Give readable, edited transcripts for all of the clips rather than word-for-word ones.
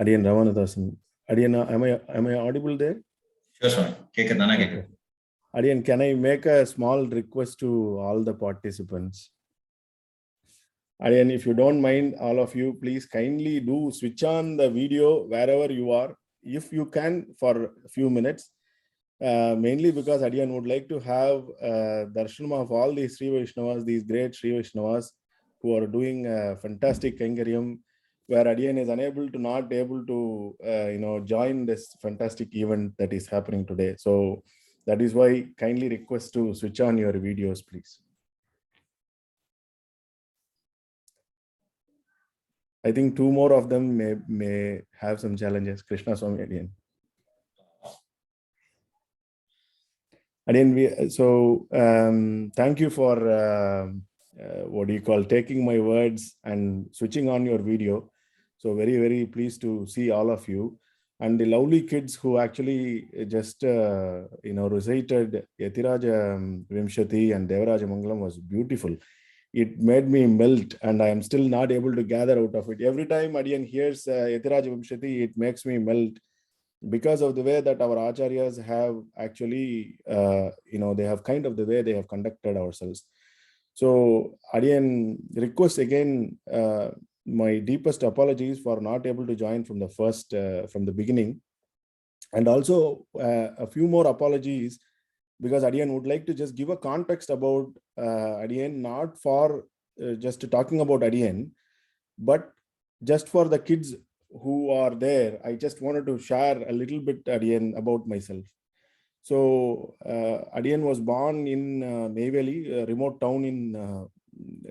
Adiyan Ramanathasan. Adiyan, am I audible there? Sure, Swami. Okay. Adiyan, can I make a small request to all the participants? Adiyan, if you don't mind, all of you, please kindly do switch on the video wherever you are, if you can, for a few minutes. Mainly because Adiyan would like to have darshanam of all these Sri Vaishnavas, these great Sri Vaishnavas who are doing fantastic Kainkariam, where Adiyan is unable to not able to join this fantastic event that is happening today. So that is why kindly request to switch on your videos, please. I think two more of them may have some challenges. Krishna Swami Adiyan. Adiyan, so thank you for taking my words and switching on your video. So very, very pleased to see all of you. And the lovely kids who actually just, recited Yatiraja Vimshati and Devaraja Mangalam was beautiful. It made me melt, and I am still not able to gather out of it. Every time Adiyan hears Yatiraja Vimshati, it makes me melt because of the way that our acharyas have actually, they have kind of the way they have conducted ourselves. So Adiyan request again, my deepest apologies for not able to join from the beginning. And also a few more apologies because Adiyan would like to just give a context about Adiyan, not for just talking about Adiyan, but just for the kids who are there. I just wanted to share a little bit, Adiyan, about myself. So Adiyan was born in Neyveli, a remote town in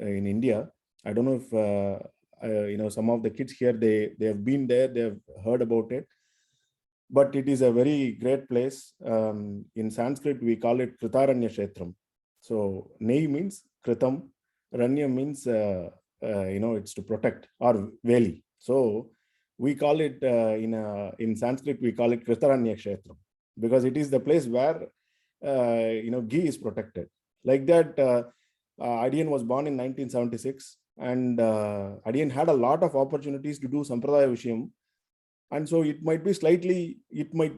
India. I don't know if some of the kids here, they have been there, they have heard about it. But it is a very great place. In Sanskrit, we call it Kritaranya Kshetram. So Nei means Kritam, Ranya means it's to protect, or valley. So we call it in Sanskrit, we call it Kritaranya Kshetram, because it is the place where ghee is protected. Like that, Adiyan was born in 1976, and Adiyan had a lot of opportunities to do Sampradaya Vishayam. And so it might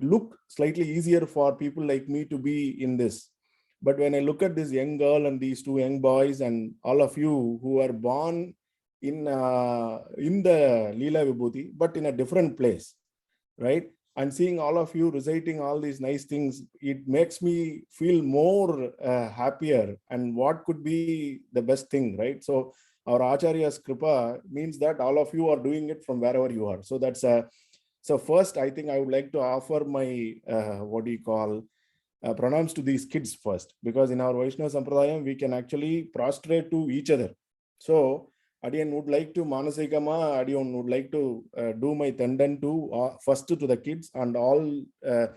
look slightly easier for people like me to be in this. But when I look at this young girl and these two young boys and all of you who are born in the Leela Vibhuti, but in a different place, right? And seeing all of you reciting all these nice things, it makes me feel more happier. And what could be the best thing, right? So our Acharya's Kripa means that all of you are doing it from wherever you are. So that's so first, I think I would like to offer my, pranams to these kids first, because in our Vaishnava Sampradayam, we can actually prostrate to each other. So Adiyan would like to Manasikama, Adiyan would like to do my Tandan to first to the kids and all to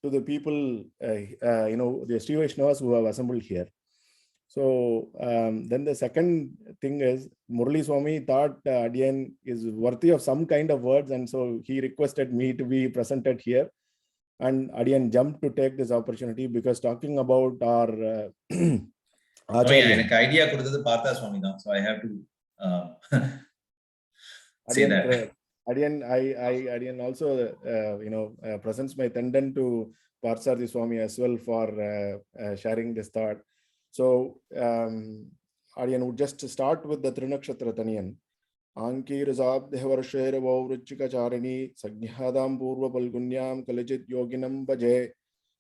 the people, the Sri Vaishnavas who have assembled here. So then the second thing is Murali Swami thought Adiyan is worthy of some kind of words, and so he requested me to be presented here. And Adiyan jumped to take this opportunity because talking about our Acharya. Idea Swami, so I have to say that. Adiyan also presents my Tandan to Parsarthi Swami as well for sharing this thought. So Adiyan would just start with the Trinakshatra Taniyan. Ankirasabdhevarshera Vrichikacharini Sagnihadam Purva Palgunyam Kalajit Yoginam Bhaje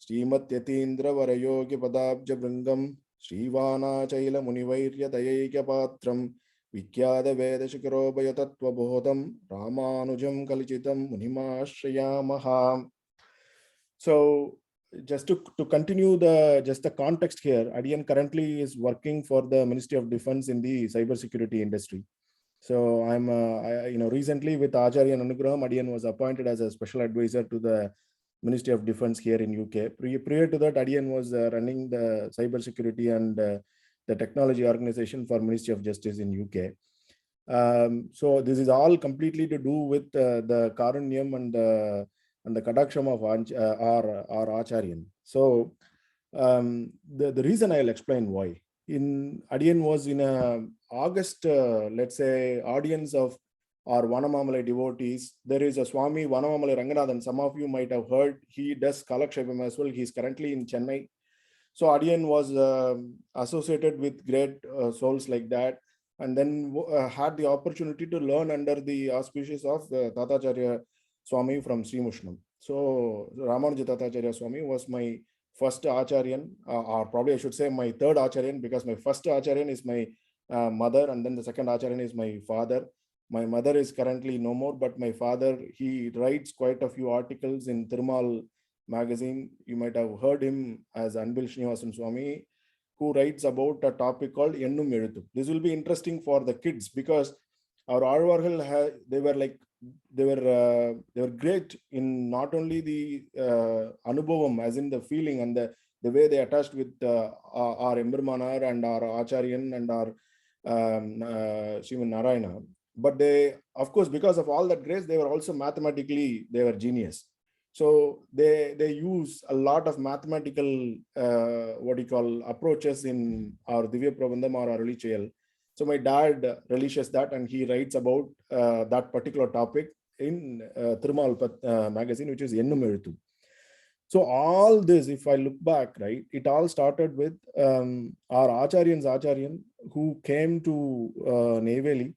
Srimat Yatindra Varayogi Padabja Bringam Srivana Chaila Munivairya Dayayika Patram Vikyada Veda Shikaroba Yatatva Bodham Ramanujam Kalichitam Munimashayamaha. So just to continue the context here, Adiyan currently is working for the Ministry of Defense in the cybersecurity industry. So I'm, recently with Acharya and Anugraham, Adiyan was appointed as a special advisor to the Ministry of Defense here in UK. Prior to that, Adiyan was running the cybersecurity and the technology organization for Ministry of Justice in UK. So this is all completely to do with the Karunyam and the Kadaksham of our Acharyan. So the reason I'll explain why. Adiyan was in a August, let's say, audience of or Vanamamalai devotees. There is a Swami Vanamamalai Ranganathan. Some of you might have heard. He does Kalakshepam as well. He's currently in Chennai. So Adian was associated with great souls like that, and then had the opportunity to learn under the auspices of Tatacharya Swami from Sri Mushnam. So Ramanuja Tatacharya Swami was my first Acharyan, or probably I should say my third Acharyan, because my first Acharyan is my mother, and then the second Acharyan is my father. My mother is currently no more, but my father, he writes quite a few articles in Thirumal magazine. You might have heard him as Anbil Srinivasan Swami, who writes about a topic called Ennum Eluthu. This will be interesting for the kids, because our Arvargal, they were great in not only the Anubhavam, as in the feeling and the way they attached with our Embirmanar and our Acharyan and our Sriman Narayana. But they, of course, because of all that grace, they were also mathematically, they were genius. So they use a lot of mathematical, approaches in our Divya Prabandham or our Early Chayal. So my dad relishes that, and he writes about that particular topic in Thirumal magazine, which is Ennum Eluthu. So all this, if I look back, right, it all started with our Acharyan, who came to Neyveli,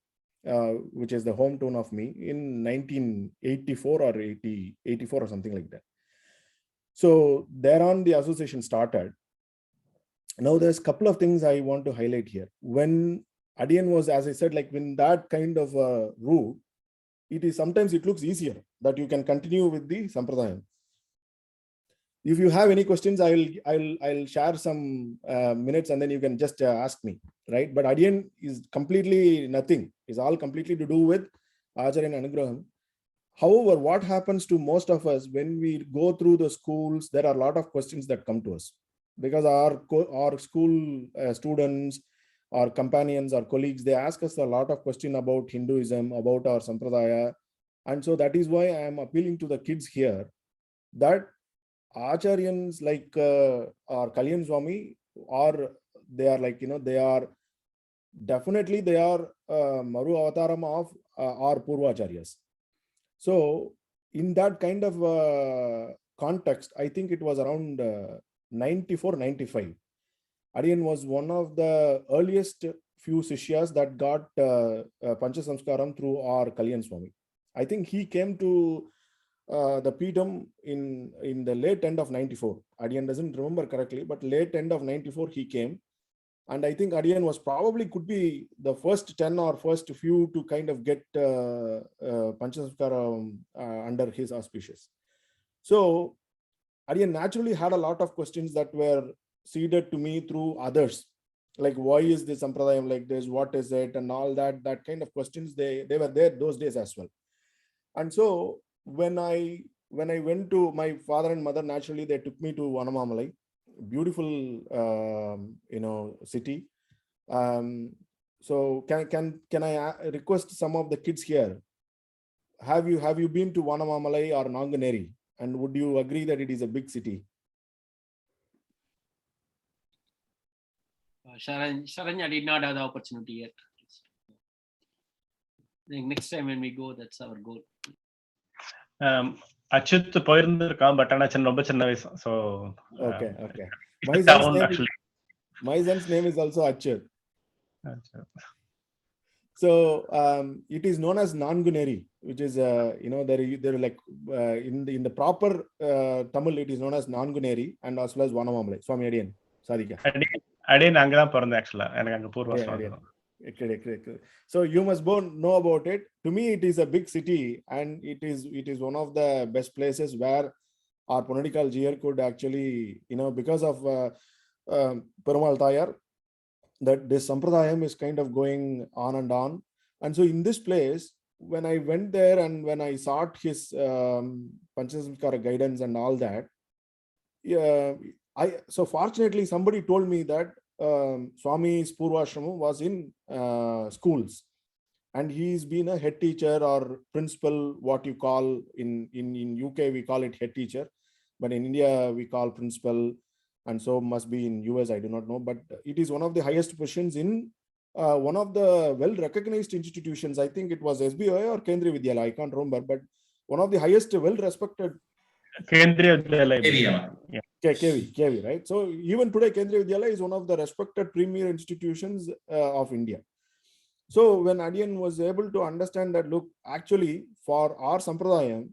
which is the hometown of me, in 1984 or 84 or something like that. So thereon the association started. Now there's a couple of things I want to highlight here. When Adian was, as I said, like when that kind of route, it is sometimes it looks easier that you can continue with the Sampradayam. If you have any questions, I'll share some minutes, and then you can just ask me, right? But Adian is completely nothing. It's all completely to do with Acharyan Anugraham. However, what happens to most of us when we go through the schools, there are a lot of questions that come to us, because our school students, our companions, our colleagues, they ask us a lot of questions about Hinduism, about our Sampradaya. And so that is why I am appealing to the kids here that Acharyans like our Kalyan Swami, or they are like, they are definitely, they are Maru Avataram of our Purvacharyas. So in that kind of context, I think it was around 94, 95. Adian was one of the earliest few Sishyas that got Pancha Samskaram through our Kalyan Swami. I think he came to the Peetham in the late end of 94. Adian doesn't remember correctly, but late end of 94 he came. And I think Adian was probably could be the first 10 or first few to kind of get Panchasamskara under his auspices. So Adian naturally had a lot of questions that were seeded to me through others. Like, why is this Sampradayam like this? What is it? And all that kind of questions, they were there those days as well. And so when I went to my father and mother, naturally, they took me to Vanamamalai. Beautiful, city. So can I request some of the kids here? Have you been to Vanamamalai or Nanganeri? And would you agree that it is a big city? Sharanya did not have the opportunity yet. I think next time when we go, that's our goal. Achyut போயிருந்திருக்கான், but ஆனா ரொம்ப சின்ன வயசு. So okay. My son's name is also Achyut. So it is known as Nanguneri, which is there like in the proper Tamil, it is known as Nanguneri and as well as Vanamamalai. Swami Adian Sadika. Adian அங்கதான் பிறந்தேன் actually. எனக்கு அங்க பூர்வாசிரம். So you must know about it. To me, it is a big city, and it is one of the best places where our Ponadikal Jiyar could actually, because of Perumal Tayar, that this Sampradayam is kind of going on and on. And so in this place, when I went there and when I sought his Panchasamskara guidance and all that, so fortunately somebody told me that Swami's Purvashramam was in schools, and he's been a head teacher or principal, what you call in UK we call it head teacher, but in India we call principal, and so must be in US, I do not know, but it is one of the highest positions in one of the well-recognized institutions, I think it was SBI or Kendriya Vidyalaya, I can't remember, but one of the highest well-respected Kendriya Vidyalaya. KV, KV, right? So even today, Kendriya Vidyalaya is one of the respected premier institutions of India. So when Adian was able to understand that, look, actually for our Sampradayam,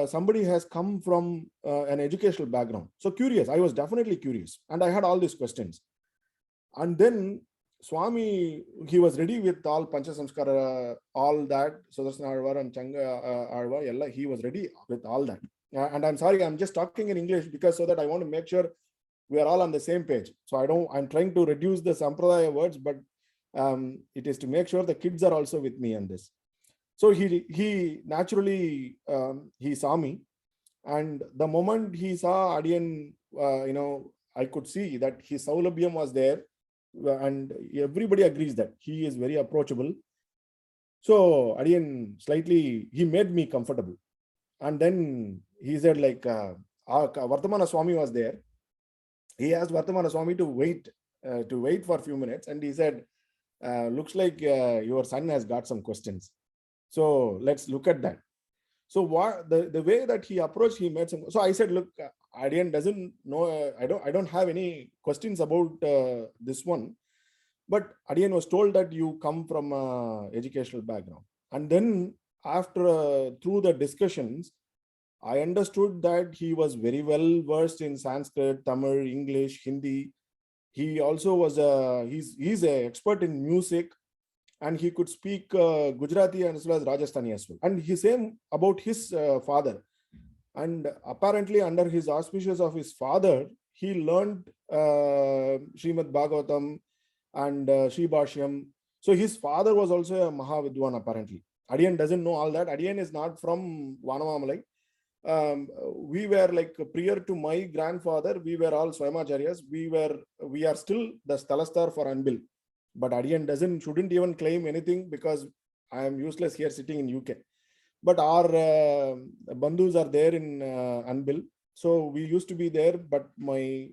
somebody has come from an educational background. So curious, I was definitely curious. And I had all these questions. And then Swami, he was ready with all Pancha Samskara, all that, Sudarsana Alvar and Changa Alvar, he was ready with all that. And I'm sorry, I'm just talking in English because so that I want to make sure we are all on the same page. So I'm trying to reduce the Sampradaya words, but it is to make sure the kids are also with me on this. So he naturally, he saw me, and the moment he saw Adian, I could see that his Saulabhyam was there, and everybody agrees that he is very approachable. So Adian he made me comfortable. And then he said, like, Vartamana Swami was there. He asked Vartamana Swami to wait for a few minutes. And he said, looks like your son has got some questions. So let's look at that. So what the way that he approached, he made some. So I said, look, Adian doesn't know. I don't have any questions about this one. But Adian was told that you come from an educational background. And then after through the discussions, I understood that he was very well versed in Sanskrit, Tamil, English, Hindi. He also was he's an expert in music, and he could speak Gujarati as well as Rajasthani as well. And he same about his father. And apparently under his auspices of his father, he learned Srimad Bhagavatam and Sri Bhashyam. So his father was also a Mahavidwan apparently. Adian doesn't know all that. Adian is not from Vanamamalai. We were like prior to my grandfather, we were all Swayamacharyas. We are still the Stalastar for Anbil. But Adian shouldn't even claim anything because I am useless here sitting in UK. But our bandhus are there in Anbil. So we used to be there. But my,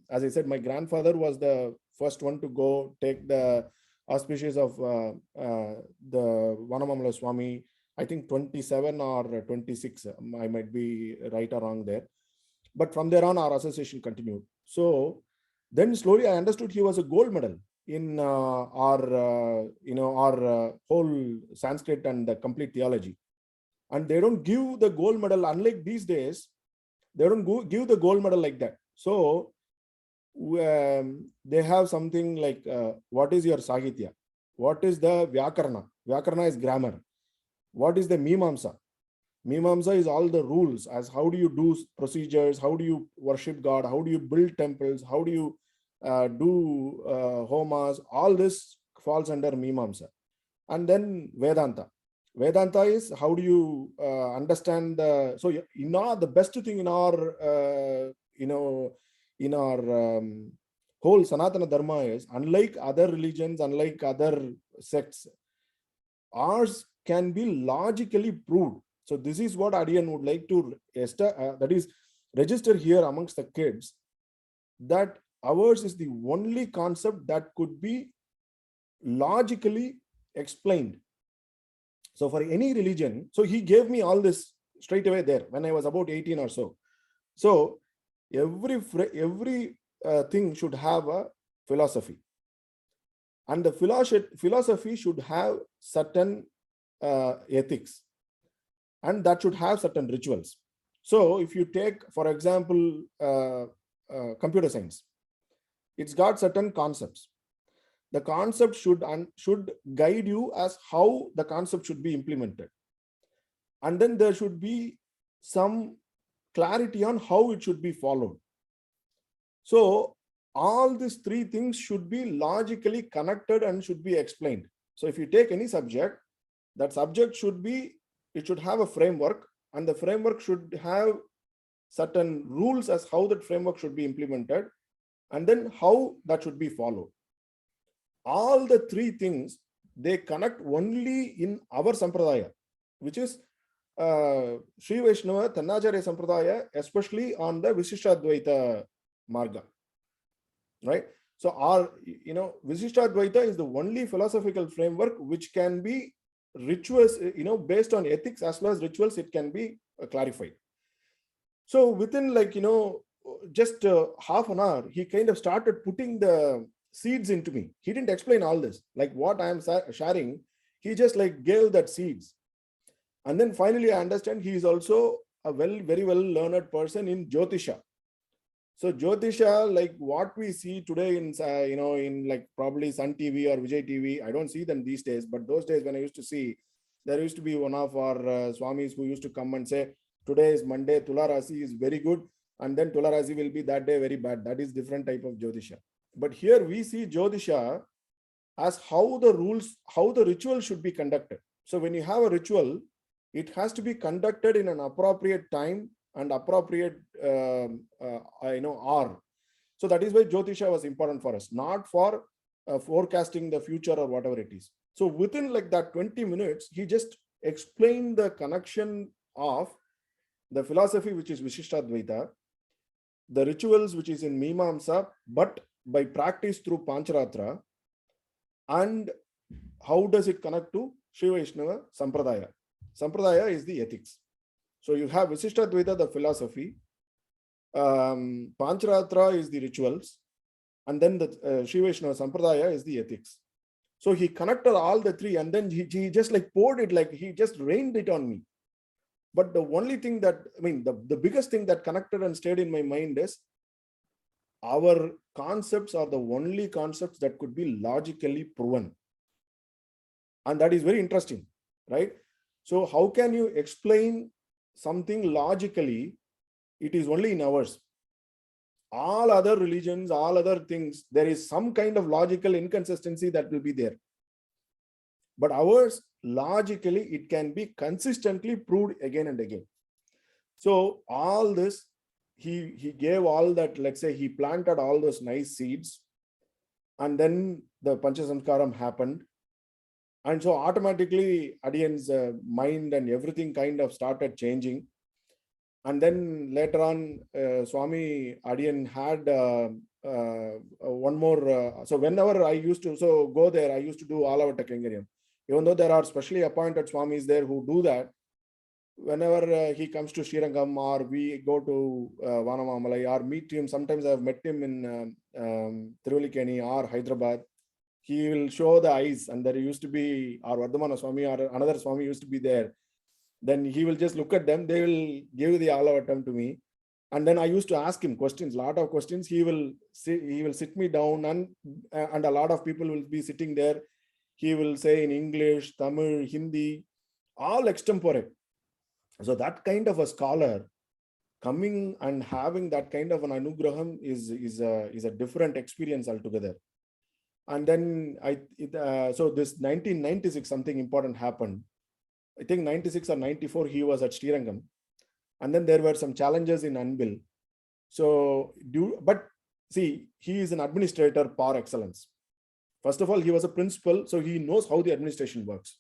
as I said, my grandfather was the first one to go take the auspicious of the Vanamamala Swami, I think 27 or 26. I might be right or wrong there. But from there on, our association continued. So then slowly I understood he was a gold medal in our whole Sanskrit and the complete theology. And they don't give the gold medal, unlike these days, they don't give the gold medal like that. So they have something like, what is your Sahitya? What is the Vyakarna? Vyakarna is grammar. What is the Mimamsa? Mimamsa is all the rules as how do you do procedures, how do you worship God, how do you build temples, how do you do homas, all this falls under Mimamsa. And then Vedanta. Vedanta is how do you understand so the best thing in our whole Sanatana Dharma is, unlike other religions, unlike other sects, ours can be logically proved. So this is what Adian would like to that is register here amongst the kids, that ours is the only concept that could be logically explained. So for any religion, so he gave me all this straight away there when I was about 18 or so. So every thing should have a philosophy, and the philosophy should have certain ethics, and that should have certain rituals. So if you take, for example, computer science, it's got certain concepts. The concept should guide you as how the concept should be implemented. And then there should be some clarity on how it should be followed. So all these three things should be logically connected and should be explained. So if you take any subject, that subject should have a framework, and the framework should have certain rules as how that framework should be implemented, and then how that should be followed. All the three things, they connect only in our Sampradaya, which is Sri Vaishnava Tannacharya Sampradaya, especially on the Visishtadvaita Marga, right? So our, Visishtadvaita is the only philosophical framework which can be rituals, based on ethics as well as rituals, it can be clarified. So within just half an hour, he kind of started putting the seeds into me. He didn't explain all this, like what I am sharing. He just like gave that seeds. And then finally I understand he is also a very well learned person in Jyotisha. So Jyotisha, like what we see today in, in like probably Sun TV or Vijay TV, I don't see them these days, but those days when I used to see, there used to be one of our Swamis who used to come and say, today is Monday, Tula Rasi is very good, and then Tula Rasi will be that day very bad. That is different type of Jyotisha. But here we see Jyotisha as how the ritual should be conducted. So when you have a ritual, it has to be conducted in an appropriate time and appropriate hour. So that is why Jyotisha was important for us, not for forecasting the future or whatever it is. So within like that 20 minutes, he just explained the connection of the philosophy, which is Vishishtadvaita, the rituals, which is in Mimamsa, but by practice through Pancharatra, and how does it connect to Shiva Vaishnava Sampradaya. Sampradaya is the ethics. So you have Visishtadvaita, the philosophy, Pancharatra is the rituals, and then the Shiva Vaishnava Sampradaya is the ethics. So he connected all the three, and then he just like poured it, like he just rained it on me. But the only thing that, the biggest thing that connected and stayed in my mind is our concepts are the only concepts that could be logically proven. And that is very interesting, right? So how can you explain something logically? It is only in ours. All other religions, all other things, there is some kind of logical inconsistency that will be there. But ours, logically, it can be consistently proved again and again. So all this, he gave all that, let's say he planted all those nice seeds, and then the Panchasamskaram happened. And so automatically Adiyan's mind and everything kind of started changing. And then later on, Swami Adiyan had one more. So whenever I used to go there, I used to do all our Kainkaryam. Even though there are specially appointed Swamis there who do that, whenever he comes to Srirangam or we go to Vanamamalai or meet him, sometimes I've met him in Tiruvalikeni or Hyderabad, he will show the eyes, and there used to be our Vardhamana Swami or another Swami used to be there. Then he will just look at them, they will give the Alavatam to me. And then I used to ask him questions, lot of questions. He will sit me down, and a lot of people will be sitting there. He will say in English, Tamil, Hindi, all extempore. So that kind of a scholar coming and having that kind of an anugraham is a different experience altogether. And then so this 1996, something important happened. I think 96 or 94, he was at Srirangam. And then there were some challenges in Anbil. So, but see, he is an administrator par excellence. First of all, he was a principal, so he knows how the administration works.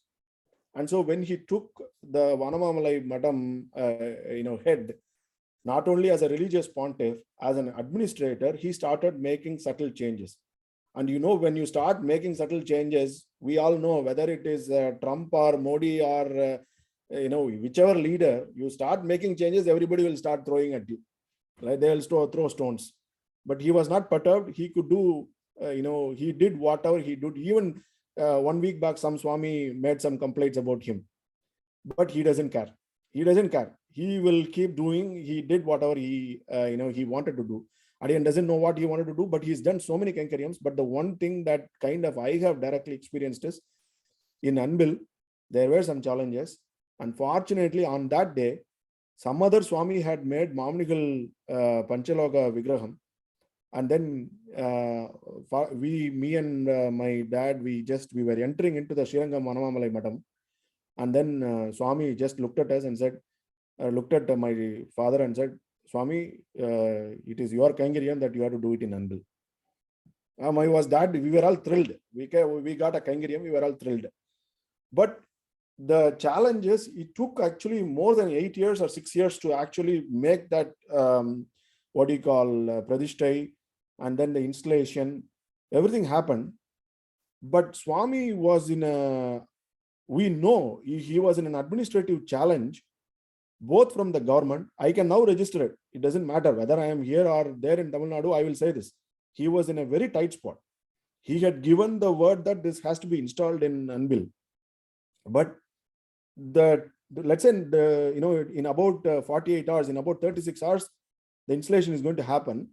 And so when he took the Vanamamalai Madam, head, not only as a religious pontiff, as an administrator, he started making subtle changes. And when you start making subtle changes, we all know whether it is Trump or Modi or, whichever leader, you start making changes, everybody will start throwing at you. Right? They will throw stones. But he was not perturbed. He could do, he did whatever he did. Even 1 week back, some Swami made some complaints about him. But he doesn't care. He doesn't care. He will keep doing. He did whatever he wanted to do. Adiyan doesn't know what he wanted to do, but he's done so many Kainkaryams. But the one thing that kind of I have directly experienced is in Anbil, there were some challenges. Unfortunately, on that day, some other Swami had made Mamnigal Panchaloka Vigraham. And then me and my dad, we were entering into the Srirangam Vanamamalai Madam. And then Swami just looked at us and said, looked at my father and said, Swami, it is your Kainkaryam that you have to do it in Anbil. I was that, we were all thrilled. We got a Kainkaryam, we were all thrilled. But the challenges, it took actually more than 8 years or 6 years to actually make that, Pradishtai, and then the installation. everything happened. But Swami was in a, we know he was in an administrative challenge, both from the government. I can now register it. It doesn't matter whether I am here or there in Tamil Nadu, I will say this. He was in a very tight spot. He had given the word that this has to be installed in Anbil. But let's say, in about 48 hours, in about 36 hours, the installation is going to happen.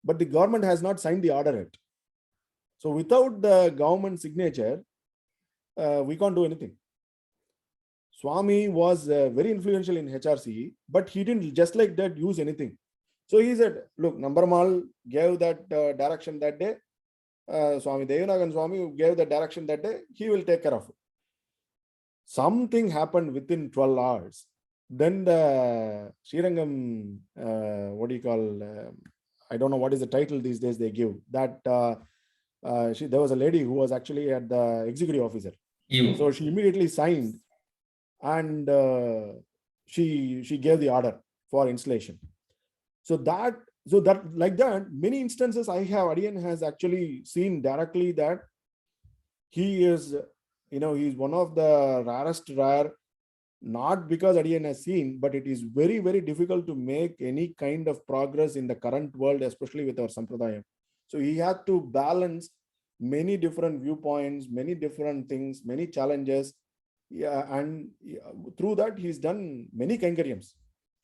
But the government has not signed the order yet. So without the government signature, we can't do anything. Swami was very influential in HRCE, but he didn't just like that use anything. So he said, look, Nambarmal gave that direction that day. Swami Devanagan Swami gave the direction that day. He will take care of it. Something happened within 12 hours. Then the Srirangam, what do you call, I don't know what is the title these days they give, that there was a lady who was actually at the executive officer. So she immediately signed, and she gave the order for installation. So that like that, many instances Adiyan has actually seen directly that he is, he's one of the rare, not because Adiyan has seen, but it is very, very difficult to make any kind of progress in the current world, especially with our Sampradaya. So he had to balance many different viewpoints, many different things, many challenges. And through that, he's done many Kainkariams.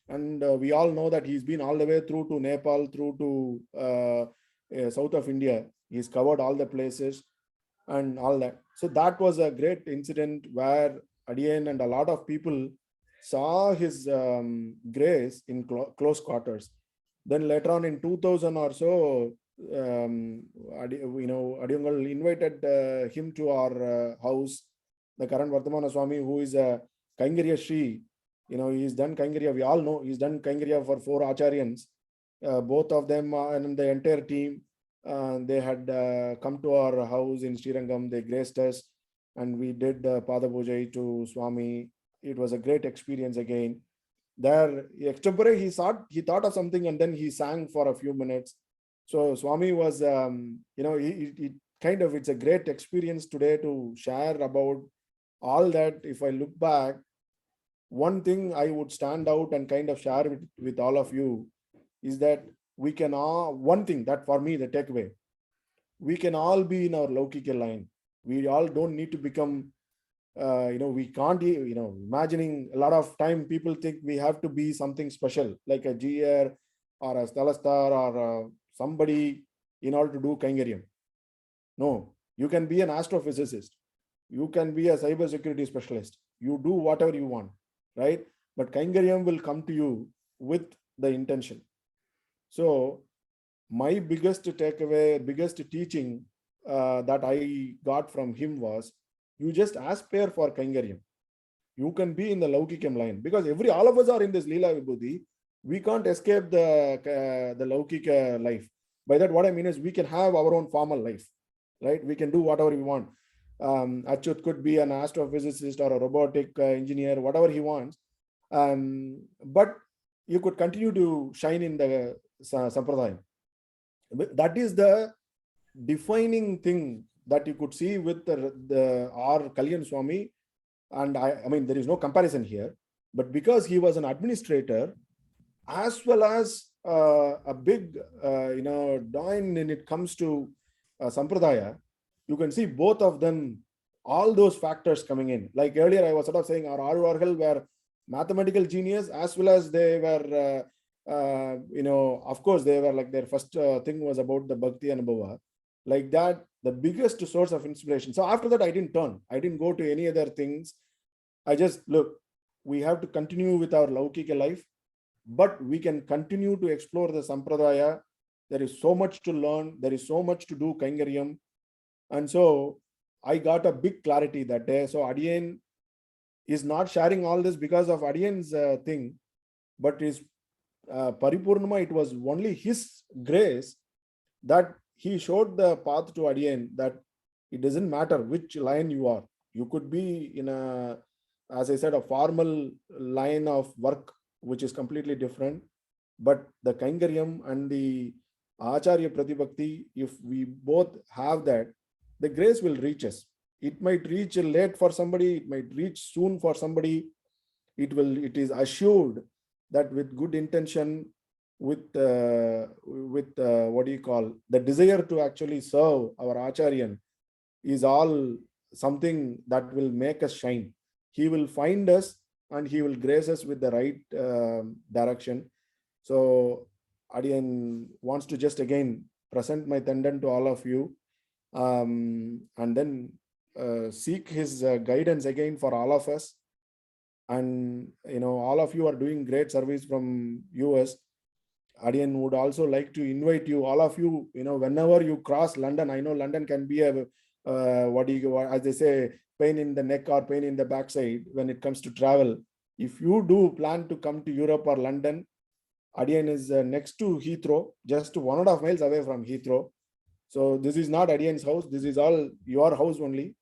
And we all know that he's been all the way through to Nepal, through to south of India. He's covered all the places and all that. So that was a great incident where Adiyan and a lot of people saw his grace in close quarters. Then later on in 2000 or so, Adiyangal invited him to our house. The current Vardhamana Swami, who is a Kainkariya Shri, he's done Kainkariya. We all know he's done Kainkariya for 4 Acharyans. Both of them and the entire team, they had come to our house in Srirangam. They graced us, and we did Pada Pujai to Swami. It was a great experience again. There, extempore, he thought of something, and then he sang for a few minutes. So Swami was, it's a great experience today to share about all that. If I look back, one thing I would stand out and kind of share with all of you is that we can all, one thing that for me, the takeaway, we can all be in our Laukika line. We all don't need to become, we can't, imagining a lot of time people think we have to be something special, like a GR or a Stalastar or somebody in order to do Kainkariam. No, you can be an astrophysicist. You can be a cyber security specialist. You do whatever you want, right? But Kainkariam will come to you with the intention. So my biggest takeaway, biggest teaching that I got from him was, you just aspire for Kainkariam. You can be in the Laukikam line, because all of us are in this Leela Vibhuti. We can't escape the Laukika life. By that, what I mean is we can have our own formal life, right? We can do whatever we want. Achyut could be an astrophysicist or a robotic engineer, whatever he wants. But you could continue to shine in the Sampradaya. That is the defining thing that you could see with our Kalyan Swami. And I mean, there is no comparison here, but because he was an administrator, as well as a big, doin when it comes to Sampradaya, you can see both of them, all those factors coming in. Like earlier, I was sort of saying our Aruvargal were mathematical genius, as well as they were, of course, they were like their first thing was about the Bhakti Anubhava. Like that, the biggest source of inspiration. So after that, I didn't turn. I didn't go to any other things. I just, look, we have to continue with our Laukika life, but we can continue to explore the Sampradaya. There is so much to learn. There is so much to do Kainkariam. And so I got a big clarity that day. So Adiyan is not sharing all this because of Adiyan's thing, but is Paripurnama. It was only his grace that he showed the path to Adiyan, that it doesn't matter which line you are. You could be in a, as I said, a formal line of work, which is completely different. But the Kainkariam and the Acharya Pratibhakti, if we both have that, the grace will reach us. It might reach late for somebody, it might reach soon for somebody. It is assured that with good intention, with what do you call, the desire to actually serve our Acharyan is all something that will make us shine. He will find us and he will grace us with the right direction. So Adiyan wants to just again present my tendon to all of you, and then seek his guidance again for all of us. And all of you are doing great service from US. Adiyan would also like to invite you, all of you, whenever you cross London. I know London can be a as they say, pain in the neck or pain in the backside when it comes to travel. If you do plan to come to Europe or London, Adiyan is next to Heathrow, just 1.5 miles away from Heathrow. So this is not Adiyan's house. This is all your house only.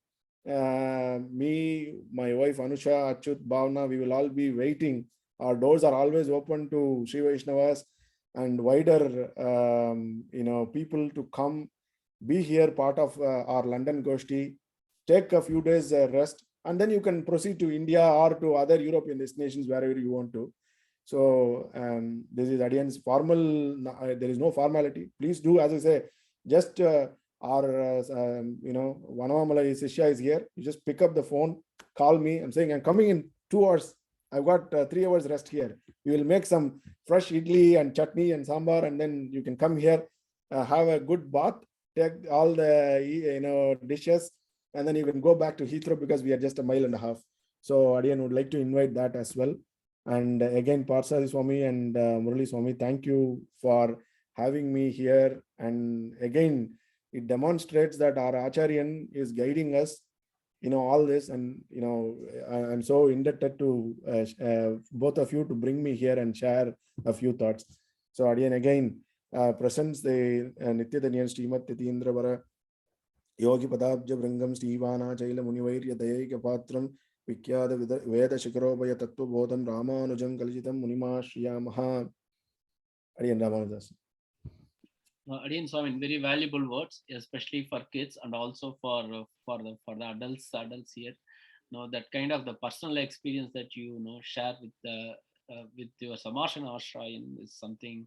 Me, my wife Anusha, Achyut, Bhavna, we will all be waiting. Our doors are always open to Sri Vaishnavas and wider, people to come, be here part of our London Goshti, take a few days rest, and then you can proceed to India or to other European destinations wherever you want to. So this is Adiyan's formal. There is no formality. Please do, as I say, just our Vanamalai Sishya is here. You just pick up the phone, call me. I'm saying I'm coming in 2 hours. I've got 3 hours rest here. We will make some fresh idli and chutney and sambar, and then you can come here, have a good bath, take all the dishes, and then you can go back to Heathrow because we are just 1.5 miles. So Adiyan would like to invite that as well. And again, Parsari Swami and Murali Swami, thank you for having me here. And again, it demonstrates that our Acharyan is guiding us, all this. And, I'm so indebted to both of you to bring me here and share a few thoughts. So Adiyan again presents the Nityadanyan Srimat Titindra Vara Yogi Padabja Vrangam Stivana Chaila Munivairya Dayaka Patram Vikyada Veda Shikarobaya Tattva Bodham Ramanujam Kalijitam Munima Shriyamaha. Adiyan Ramanujas. Adiyan Swami, very valuable words, especially for kids and also for the adults here. That kind of the personal experience that you share with your Samarshana Ashrayan is something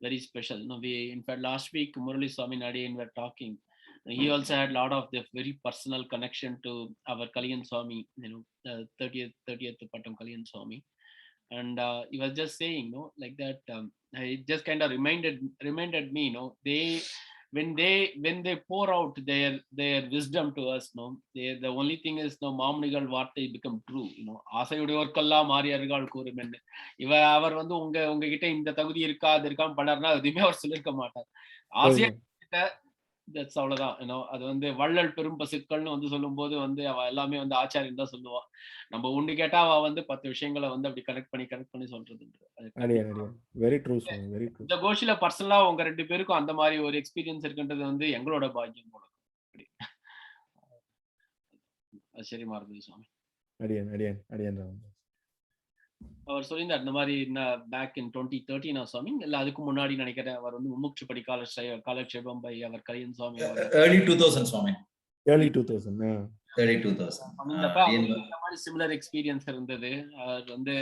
very special. In fact, last week Murali Swami and Adiyan were talking. He also had a lot of the very personal connection to our Kalyan Swami, 30th Pattam Kalyan Swami. And he was just saying, like that, it just kind of reminded me, they when they pour out their wisdom to us, the only thing is, Mamunigal Vartai become true, ஆசையுடையோர்க்கெல்லாம் மாறியார்கள் கூறுமென். அவர் வந்து உங்ககிட்ட இந்த தகுதி இருக்கா அது இருக்கான்னு பண்ணாருன்னா எதுவுமே அவர் சொல்லியிருக்க மாட்டார். ஆசையா தட்ஸ் அவ்வளவுதான். அது வந்து வள்ளல் பெரும் பசுக்கள்னு வந்து சொல்லும் போது வந்து அவ எல்லாமே வந்து ஆச்சாரியன் தான் சொல்லுவா. நம்ம ஒண்ணு கேட்டா அவ வந்து 10 விஷயங்களை வந்து அப்படி கனெக்ட் பண்ணி சொல்றது. Very true very true. இந்த கோஷில பர்சனலா உங்க 2 பேருக்கும் அந்த மாதிரி ஒரு எக்ஸ்பீரியன்ஸ் இருக்குன்றது வந்து எங்களோட பாக்கியம் போல. சரி மாறுது சுவாமி. அடியன் அவர் சொல்லியிருந்தார் இந்த மாதிரி பேக் இன் 2013 சுவாமி, இல்ல அதுக்கு முன்னாடி நினைக்கிறேன், அவர் வந்து முமுட்சுபடி காலக்ஷேபம் பை அவர் கலியன் சுவாமி early 2000 சுவாமி. early 2000 இந்த மாதிரி சிமிலர் எக்ஸ்பீரியன்ஸ் இருந்தது. அவர் வந்து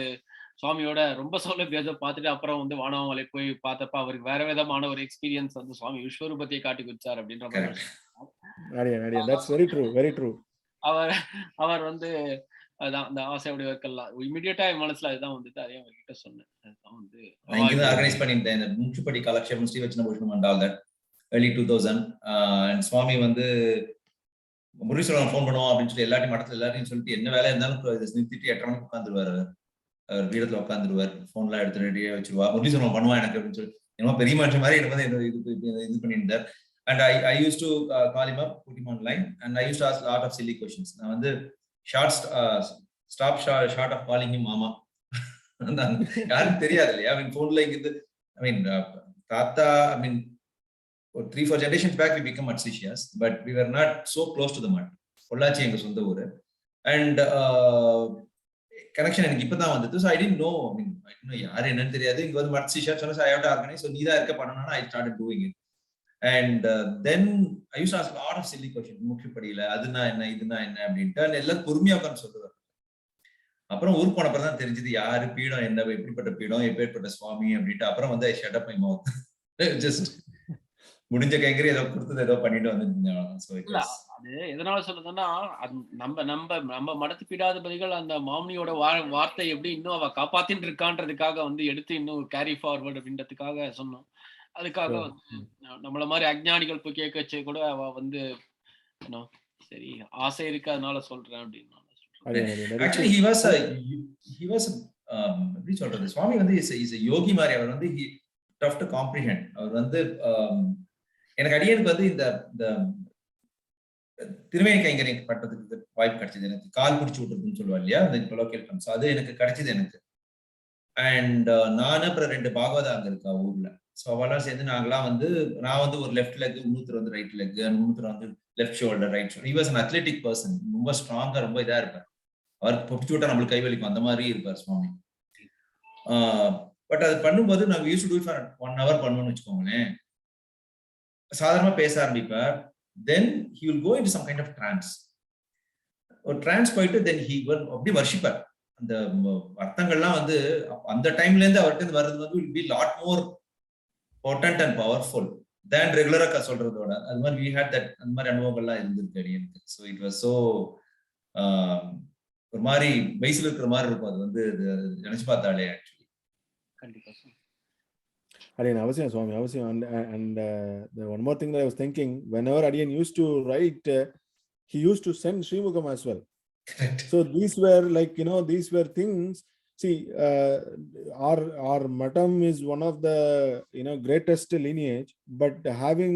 சுவாமியோட ரொம்ப சௌலபியத்தை பார்த்துட்டு அப்புறம் வந்து வானவமலை போய் பார்த்தப்ப அவருக்கு வேற விதமான ஒரு எக்ஸ்பீரியன்ஸ் வந்து சுவாமி விஸ்வரூபத்தை காட்டி குடிச்சார் அப்படின்ற மாதிரி. அவர் வந்து அதான் அந்த ஆசையுடையவர்கள்லாம் இமிடியேட்டா என் மனசுல அதுதான் வந்து அதே அவர்கிட்ட சொன்னேன். அதுதான் வந்து ஆர்கனைஸ் பண்ணிட்டேன் இந்த முமுட்சுபடி காலக்ஷேபம் ஸ்ரீ வச்சன பூஷணம் and all that early 2000. and சுவாமி வந்து முரளிஸ்வரன் ஃபோன் பண்ணுவோம் அப்படின்னு சொல்லி எல்லாத்தையும் மடத்துல எல்லாத்தையும் சொல்லிட்டு என்ன வேலை இருந்தாலும் நிறுத்திட்டு 8:30 மணிக்கு உட்காந்துருவாரு. அவர் வீடத்துல உட்காந்துருவார், போன்லாம் எடுத்து ரெடியா வச்சிருவா. முரளிஸ்வரன் பண்ணுவான் எனக்கு அப்படின்னு சொல்லி என்னமோ பெரிய மனுஷன் மாதிரி எனக்கு வந்து இது பண்ணியிருந்தார். and I used to call him up, put him on line, and I used to ask a lot of silly questions. நான் வந்து stop short of calling him mama. யாருக்கு தெரியாது இல்லையா? I mean போன்ல இருந்து தாத்தா, 3-4 generations back we become Atsishiyas, but we were not so close to the mud. Pollachi எங்க சொந்த ஊரு. and கனெக்ஷன் எனக்கு இப்பதான் வந்தது. so I didn't know, யாரு என்னன்னு தெரியாது. இங்க வந்து Atsishiyas சொன்னா I have to organize, so நீதான் இருக்க பண்ணணும்னா I started doing it. And then I use ask lot of silly question முக்கியப்படியில அதுனா என்ன இதுனா என்ன அப்படின்ட்டு எல்லாம் பொறுமையா உட்கார்ந்து சொல்லுவார். அப்புறம் ஊருக்கு போன அப்புறம் தான் தெரிஞ்சது யாரு பீடம் என்ன எப்படிப்பட்ட பீடம் எப்பேற்பட்ட சுவாமி அப்படின்ட்டு. அப்புறம் வந்து I shut up my mouth. Just முடிஞ்ச கைங்கறி ஏதோ கொடுத்தது ஏதோ பண்ணிட்டு வந்துருந்தேன். அது எதனால சொல்லுதுன்னா நம்ம நம்ம நம்ம மடத்து பீடாதிபதிகள் அந்த மாமனியோட வார்த்தை எப்படி இன்னும் அவ காப்பாத்தின்னு இருக்கான்றதுக்காக வந்து எடுத்து இன்னும் கேரி ஃபார்வர்ட் அப்படின்றதுக்காக சொன்னோம். அதுக்காக வந்து நம்மள மாதிரி அஞ்ஞானிகள் போய் கேட்க வச்சு கூட அவ வந்து சரி ஆசை இருக்கு அதனால சொல்றேன் அப்படின்னு. Actually he was எப்படி சொல்றது, சுவாமி வந்து is a யோகி மாதிரி. அவர் வந்து tough to comprehend. அவர் வந்து எனக்கு அடியனுக்கு வந்து இந்த திருவேணி கைங்கரியம் பட்டதுக்கு வாய்ப்பு கிடைச்சது. எனக்கு கால் பிடிச்சி விட்டுருக்குன்னு சொல்லுவா இல்லையா, அந்த கொலோக்கியல் டர்ம்ஸ், அது எனக்கு கிடைச்சது எனக்கு. அண்ட் நானும் அப்புறம் 2 பாகவதா அங்க இருக்கா ஊர்ல. ஸோ அவெல்லாம் சேர்ந்து நாங்களாம் வந்து நான் வந்து ஒரு லெஃப்ட் லெக், இன்னொருத்தர் வந்து ரைட் லெக், இன்னொருத்தர் வந்து left shoulder right shoulder. He was an athletic person. ரொம்ப ஸ்ட்ராங்கா ரொம்ப இதா இருப்பார். அவர் பிடிச்சி விட்டா நம்மளுக்கு கை வலிக்கும் அந்த மாதிரி இருப்பார் சுவாமி. பட் அது பண்ணும்போது நாங்கள் use to do for 1 hour பண்ணுவோம்னு வச்சுக்கோங்களேன். சாதாரணமா பேச ஆரம்பிப்பார். தென் he will go into some kind of trance. ஒரு trance போயிட்டு தென் he will அப்படி வர்ஷிப்பார். அந்த அர்த்தங்கள்லாம் வந்து அந்த டைம்ல இருந்து அவர்கிட்ட வர்றது வந்து will be lot more potent and powerful than ரெகுலரா சொல்றதோட. அது மாதிரி we had that, அந்த மாதிரி அனுபவங்கள்லாம் இருந்திருக்கு அடியனுக்கு. ஸோ இட் வாஸ் ஸோ ஒரு மாதிரி வயசுல இருக்கிற மாதிரி இருக்கும். அது வந்து நினைச்சு பார்த்தாலே ஆக்சுவலி கண்டிப்பா Adiyan, avasiyam Swami, avasiyam. And the one more thing that I was thinking, whenever Adiyan used to write, he used to send Srimukam as well. Correct. So these were like, these were things. See, our Matam is one of the, greatest lineage, but having,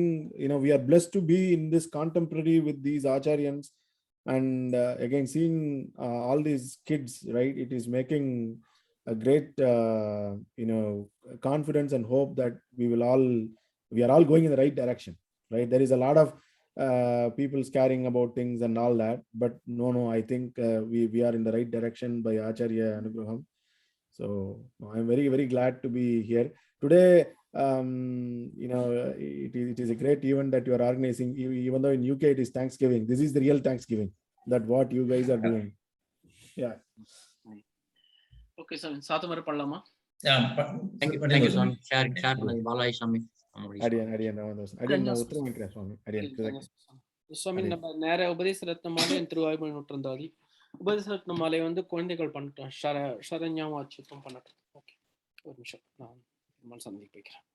we are blessed to be in this contemporary with these Acharyans, and again, seeing all these kids, right? It is making a great, confidence and hope that we are all going in the right direction, right? There is a lot of people scaring about things and all that, but no, I think we are in the right direction by Acharya Anugraham. So I'm very, very glad to be here today. It is a great event that you are organizing, even though in UK it is Thanksgiving. This is the real Thanksgiving, that what you guys are doing. Yeah. Okay, sir. சாத்துமாறு பண்ணலாமா? Thank you Swami. Share பண்ணது பாலாஜி சாமி. Adiyan நான் உத்தரவு வாங்கிக்கிறேன் சுவாமி. Adiyan சுவாமி, நம்ம நேர உபதேச ரத்னமாலை திருவாய்மொழி நூற்றந்தாதி உபதேச ரத்னமாலை வந்து குழந்தைகள் பண்ணிட்டோம். சரண்யாவாச்சுத்தம் பண்ணட்டும். ஓகே, ஒரு நிமிஷம் நான் சந்திக்க வைக்கிறேன்.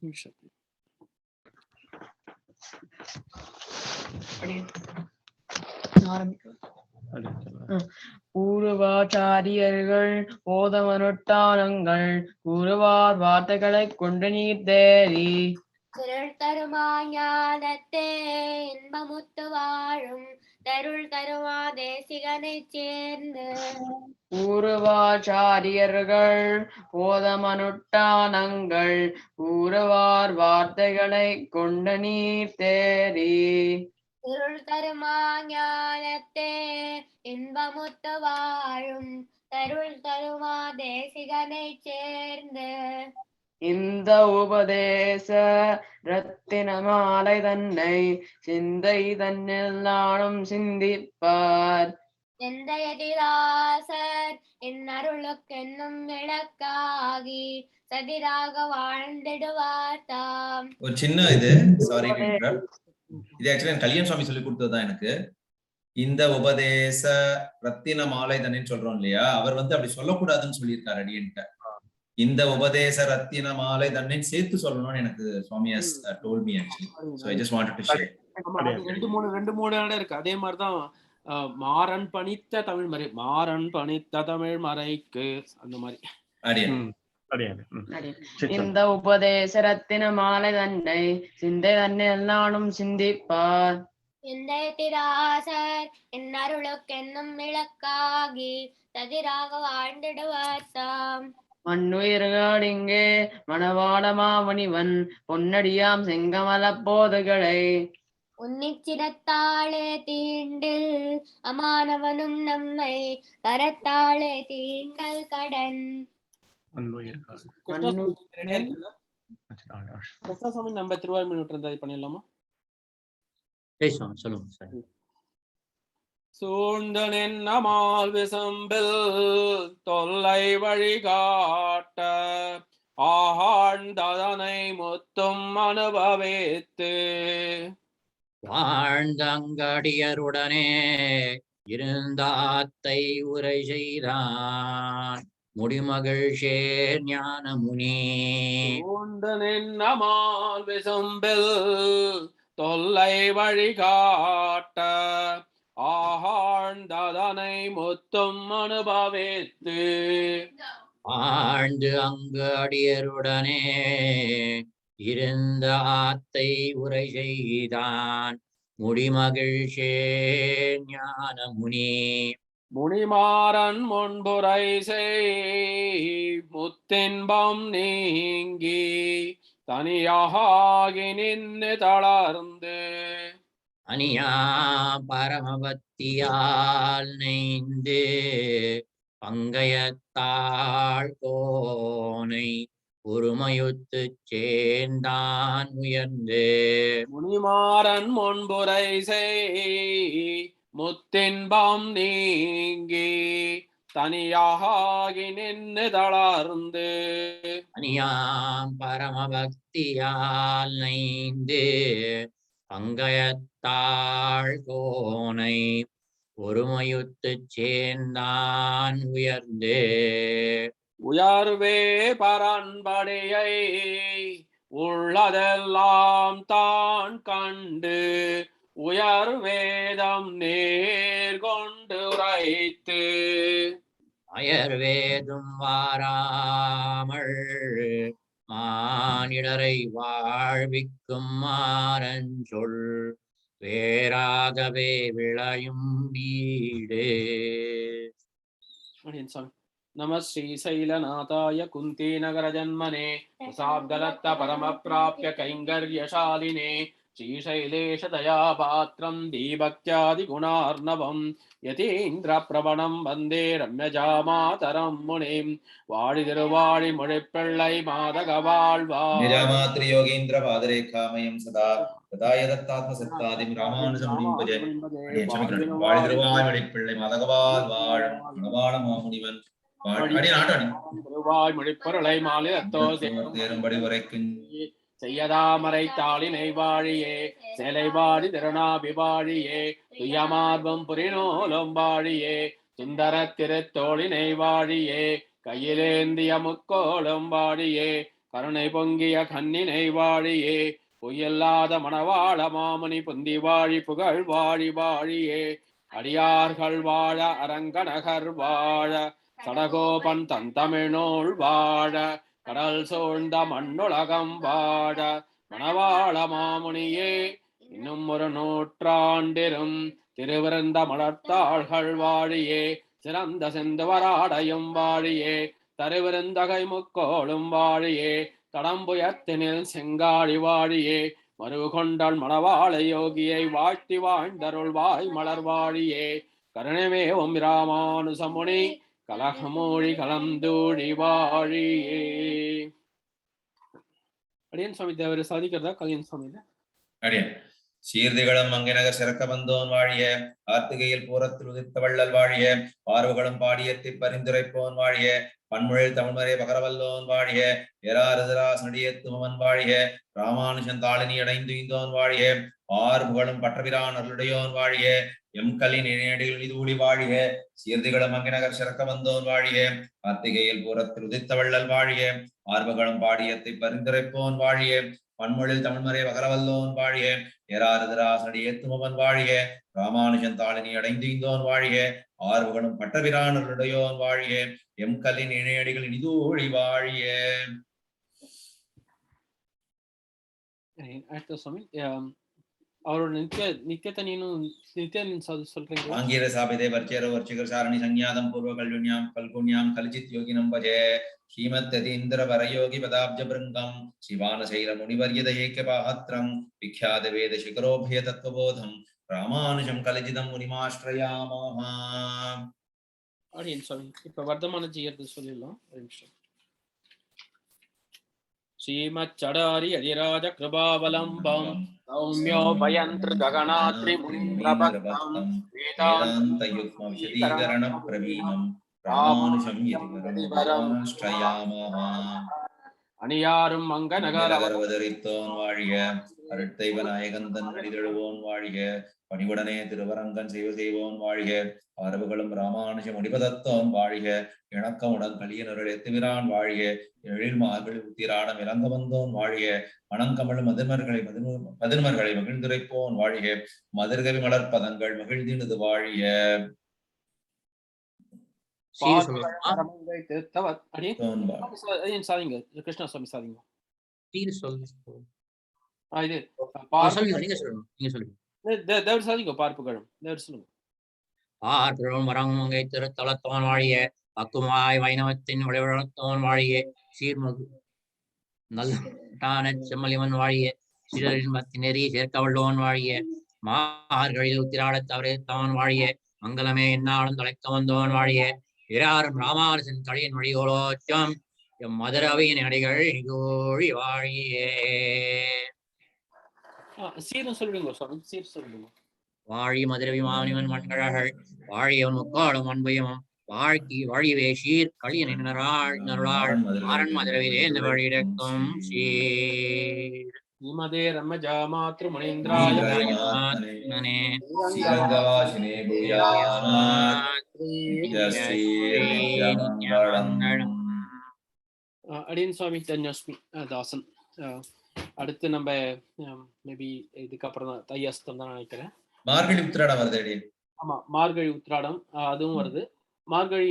நிமிஷம் பூர்வாச்சாரியர்கள் போதமனுட்டானங்கள் கூறுவார் வார்த்தைகளை கொண்டு நீர் தேறி சுருள் தருமாஞானத்தே இன்பமுத்து வாழும் தருள் தருமா தேசிகனை சேர்ந்து பூர்வாச்சாரியர்கள் போதமனுட்டானங்கள் கூறுவார் வார்த்தைகளை கொண்டு நீர் தேறி சுருள் தருமாஞானத்தே இன்பமுத்து வாழும் தருள் தருமா தேசிகனை சேர்ந்து இந்த உபதேச ரத்தின மாலை தன்னை சிந்தை தன்னில் நானும் சிந்திப்பார் எந்தையதிராசர் என் அருளுக்கென்னும் விளக்காகி சதிராக வாழ்ந்திடுவார் தாம். ஒரு சின்ன இது, சாரி இது ஆக்சுவலி கல்யாண் சுவாமி சொல்லி கொடுத்ததுதான் எனக்கு. இந்த உபதேச ரத்தின மாலை தானே சொல்றோம் இல்லையா, அவர் வந்து அப்படி சொல்லக்கூடாதுன்னு சொல்லியிருக்காரு அடியன்ட்ட. இந்த உபதேச ரத்தின மாலை தன்னை சேர்த்து சொல்லணும்னு எனக்கு சுவாமி has told me actually. So I just wanted to share. ரெண்டு மூணு இடம் இருக்கு. அதே மாதிரிதான் மாறன் பணித்த தமிழ் மறை, மாறன் பணித்த தமிழ் மறைக்கு அந்த மாதிரி. இந்த உபதேச ரத்தின மாலை தன்னை சிந்தை தன்னில் நானும் சிந்திப்பார் எந்தையதிராசர் என் அருளுக்கென்னும் விளக்காகி சதிராக வாழ்ந்திடுவார் தாம். மண்ணுயிர்கள் இங்கே மணவாள மாமணிவன் பொன்னடியாம் செங்கமல போதுகளை உன்னிச்சிரத்தாளே தீண்டில் அமானவனும் நம்மை கரத்தாளே தீண்டல் கடன். கிருஷ்ணா சுவாமி நம்ம திருவாய்மொழி இருந்தா இது பண்ணிடலாமா? ஜெய் சுவாமி சொல்லுங்க சார். சூழ்ந்தனின் நமால் விசம்பில் தொல்லை வழிகாட்ட ஆழ்ந்ததனை முத்தும் அனுபவித்து வாழ்ந்தங்கடியருடனே இருந்தாத்தை உரை செய்தான் முடிமகிழ்ச்சேர் ஞான முனி. சூழ்ந்தனின் நமால் விசம்பில் தொல்லை வழிகாட்ட ஆழ்ந்ததனை முத்தும் அனுபவித்து ஆழ்ந்து அங்கு அடியருடனே இருந்த ஆத்தை உரை செய்தான் முடிமகிழ்ச்சேர் ஞான முனி. முனிமாறன் முன்புரை செய் முத்தின்பம் நீங்கி தனியாகி நின்று தளர்ந்து அனியா பரமபக்தியால் நெய்ந்து பங்கயத்தாள் கோனை ஒருமையுத்துச் சேர்ந்தான் உயர்ந்து. முனிமாறன் முன்புரை செய் முத்தின்பம் நீங்கி தனியாகி நின்று தளர்ந்து அனியாம் பரமபக்தியால் நைந்து பங்கயத்தாள் கோனை ஒருமையுத்துச் சேர்ந்தான் உயர்ந்து. உயர்வே பரன்படியை உள்ளதெல்லாம் தான் கண்டு உயர் வேதம் நேர்கொண்டு உரைத்து அயர்வேதும் வாராமல் மானிடரை வாழ்விக்கும் மாறஞ்சொல் வேறாகவே விளையும் வீடு. நம ஸ்ரீசைலநாதாய குந்தி நகர ஜன்மனே பிரசாத்கலத்த பரம பிராப்ய கைங்கர்யசாலினே ஸ்ரீசைலேஷ தயாபாத்ரம் தீபக்தியாதி குணார்ணவம் யதீந்திர பிரபணம் வந்தே ரம்யஜாமாதரம் முனிம் வாழி திருவாழி மொழிப்பிள்ளை மாதக வாழ்வாய். நிஜமாத்ரி யோகீந்திர பாதரேகாமயம் சதா ததாய தத்தாத்ம சத்தாதிம் ராமானுஜம் நிம்பஜே. வாழி திருவாய் மொழிப்பிள்ளை மாதகவால் வாழும் மணவாள மாமுனிவன் திருவாய் மொழிப்பொருளை மாநிலத்தோ தேரும்படி உரைக்கும் செய்யதாமரை தாளினை வாழியே சேலை வாழி திருநாபி வாழியே துயமார்பம் புரிநூலும் வாழியே சுந்தர திருத்தோளினை வாழியே கையிலேந்திய முக்கோளும் வாழியே கருணை பொங்கிய கண்ணினை வாழியே பொய்யில்லாத மணவாள மாமுனி புந்தி வாழி புகழ் வாழி வாழியே அடியார்கள் வாழ அரங்கநகர் வாழ சடகோபன் தன் தமிழ்நூல் வாழ கடல் சூழ்ந்த மண்ணுலகம் வாழ மணவாள மாமுனியே இன்னும் ஒரு நூற்றாண்டிரும் திருவிருந்த மலர்த்தாள்கள் வாழியே சிறந்த செந்துவராடையும் வாழியே தருவிருந்தகை முக்கோளும் வாழியே தடம்புயத்தினில் செங்காழி வாழியே மறுகொண்டாள் மணவாள யோகியை வாழ்த்தி வாழ்ந்தருள் வாய் மலர் வாழியே கருணமே ஓம் ராமானுசமுனி கலகமூழி கலந்தூழி வாழியே. அடியன் சுவாமி தேவரை சாதிக்கிறதா கல்யாண் சுவாமி அடியன் சீர்திகளும் அங்கினகர் சிறக்க வந்தோன் வாழிய ஆர்த்திகையில் பூரத்தில் உதித்த வள்ளல் வாழிய பார்வுகளும் பாடியத்தை பரிந்துரைப்போன் வாழிய பன்மொழில் தமிழ்மறை பகரவல்லோன் வாழிய எராரதராஸ் நடியத்துமன் வாழிய ராமானுஜன் தாளினி அடைந்துய்ந்தோன் வாழிய ஆறுபுகளும் பற்றபிரான் அருளுடையோன் வாழிய எம்கலின் இணையடிகள் இதுஊழி வாழிய சீர்திகளும் அங்கினகர் சிறக்க வந்தோன் வாழிய ஆர்த்திகையில் பூரத்தில் உதித்த வள்ளல் வாழிய ஆர்வகளும் பாடியத்தை பரிந்துரைப்போன் வாழிய பன்மொழில் தமிழ்மறை பகரவல்லோன் வாழிய எராரதராசனடி ஏத்துமவன் வாழிய ராமானுஜன் தாளினி அடைந்துய்ந்தோன் வாழிய ஆறுவகளும் பட்டபிரானருடையோன் வாழிய எம்கல்லின் இணையடிகள் இனிதூழி வாழிய. சுவாமி அவரோட நித்தியத்தை நீனும் சொல்றீங்க. ஆங்கில சாபிதே வர்ச்சேரோ வர்ச்சிகர் சாரணி சஞ்ஞாதம் பூர்வ கல்யுண்யாம் கல்குண்யாம் கல்ஜித் யோகினம் பஜே ஸ்ரீமத்ததீந்திர வரயோகி பதாப்ஜ பிருங்கம் சிவான சைல முனிவர்யத ஏகபாத்ரம் விக்யாத வேத சிகரோபய தத்துவபோதம் ராமானுஜம் கலிஜிதம் முனிமாஸ்ரயாமஹ. இப்ப வர்த்தமான ஜீயத்தை சொல்லிடலாம். श्रीमच्चडारि यदिराज कृपावलम्बं सौम्यो भयन्तृ गगनात्रि मुनीन्द्रभक्तं वेदान्तयुग्मविशदीकरण प्रवीणं रामानुजं यतिवरमुपयाश्रयामः. அணியாரும் மங்க நகரவதரித்தோன் வாழிய, அருட்தெய்வ நாயகந்தன் அடிதழுவோன் வாழிய, பணிவுடனே திருவரங்கன் செய்வோன் வாழிய, அரபுகளும் ராமானுஜ முடிபதத்தோன் வாழிய, இணக்கமுடன் கலியனருள் எத்துவிரான் வாழிய, எழில் மார்கள் உத்திராடம் இறங்க வந்தோன் வாழிய, மணங்கமழும் மதிர்மர்களை மகிழ்ந்துரைப்போன் வாழிய, மதுர்கவி மலர்ப்பதங்கள் மகிழ்ந்தினது வாழிய. கிருஷ்ணா சுவாமி சாதிங்க. பார்ப்புகளும் சொல்லுங்க. பார்ப்புகளும் வரங்கை திருத்தலத்தோன் வாழிய, பக்குமாய் வைணவத்தின் விளைவளத்தோன் வாழிய, சீர்மகு நல்ல செம்மலிவன் வாழிய, சிறின்பத்தின் நெறி சேர்க்கவள்ளோன் வாழிய, மார்கழியில் உத்திராடத் தவறித்தான் வாழிய, மங்களமே என்னாலும் தலைக்க வந்தோன் வாழிய, இராரும் ராமானுஜன் கழியின் வழிகோலோச்சம் எம் மதுரவையின் அடிகள் கோழி வாழியே. சீரும் சொல்லுங்க சுவாமி, சீர் சொல்லுங்க. வாழி மதுரவி மாமனிவன் மண்கழகள் வாழியவன் முக்காடும் அன்பையும் வாழ்க்கை வழிவே சீர் களிய நின்றாள் நருளாள் மாறன் மதுரவிலே இந்த வழியிடக்கும் சீர் இமதே ரம்மஜா மாத்ரு முனீந்திராய அடியன் சுவாமி தன்யோஸ்மி தாசன். அடுத்து நம்ம மேபி இதுக்கப்புறம் தான் தையஸ்தம் தான் நினைக்கிறேன். மார்கழி உத்திராடம் வருது. ஆமா, மார்கழி உத்திராடம் அதுவும் வருது. மார்கழி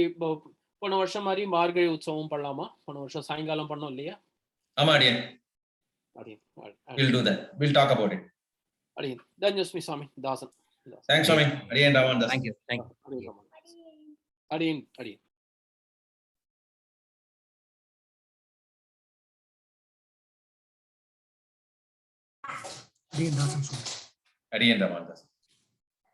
போன வருஷம் மாதிரி மார்கழி உற்சவம் பண்ணலாமா? போன வருஷம் சாயங்காலம் பண்ணோம் இல்லையா? ஆமா அடியன். We'll do that. We'll talk about it. Adiyan. Dhanjasmi Swami Dasan. Thanks Swami. Adiyan Raman Das. Thank you. Adiyan. Adiyan Raman Das.